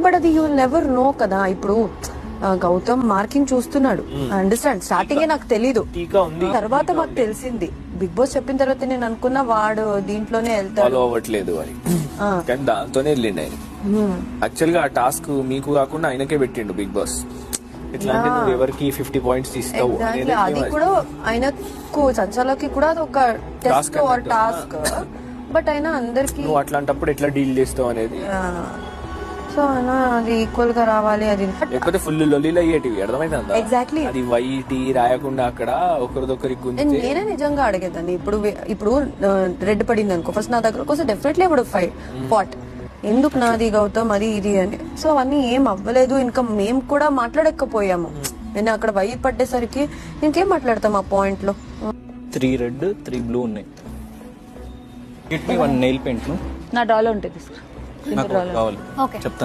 But అది you never know కదా. ఇప్పుడు గౌతమ్ మార్కింగ్ చూస్తున్నాడు, అండర్స్టాండ్. స్టార్టింగ్ నాకు తెలీదు, తర్వాత మాకు తెలిసింది. బిగ్ బాస్ చెప్పిన తర్వాత నేను అనుకున్నా వాడు దీంట్లోనే వెళ్తాడు అవ్వట్లేదు అని, కానీ దాంతోనే వెళ్ళిండు ఆయన. యాక్చువల్ గా ఆ టాస్క్ మీకు కాకుండా ఆయనకే పెట్టిండు బిగ్ బాస్. ఎట్లా అంటే నువ్వు ఎవరికి 50 పాయింట్స్ ఇస్తావు Exactly. అది కూడా ఆయనకు సంచాలకి కూడా అది ఒక టెస్ట్ ఆర్ టాస్క్. బట్ అయినా అందరికి నువ్వు అట్లాంటప్పుడు ఎట్లా డీల్ చేస్తావు అనేది. సో అయినా అది ఈక్వల్ గా రావాలి. అది లేకపోతే ఫుల్ లొల్లీలు అయ్యేటివి, అర్థమైందా? ఎగ్జాక్ట్లీ. అది వైటీ రాయకుండా అక్కడ ఒకరిదొకరికి గురించి. నేనే నిజంగా అడిగేదాన్ని. ఇప్పుడు రెడ్ పడింది అనుకో, ఫస్ట్ నా దగ్గర కోసం డెఫినెట్లీ ఇప్పుడు ఫాట్ ఎందుకు నాది గౌతమ్ అది ఇది అని. సో అవన్నీ ఏం అవ్వలేదు. ఇంకా మేము కూడా మాట్లాడకపోయాము. నేను అక్కడ వైట్ పట్టేసరికి ఇంకేం మాట్లాడతాం ఆ పాయింట్ లో. 3 రెడ్ 3 బ్లూ ఉన్నాయి. 1 నెయిల్ పెయింట్ నా డాలో ఉంటుంది, నాకు కావాలి చెప్తాను.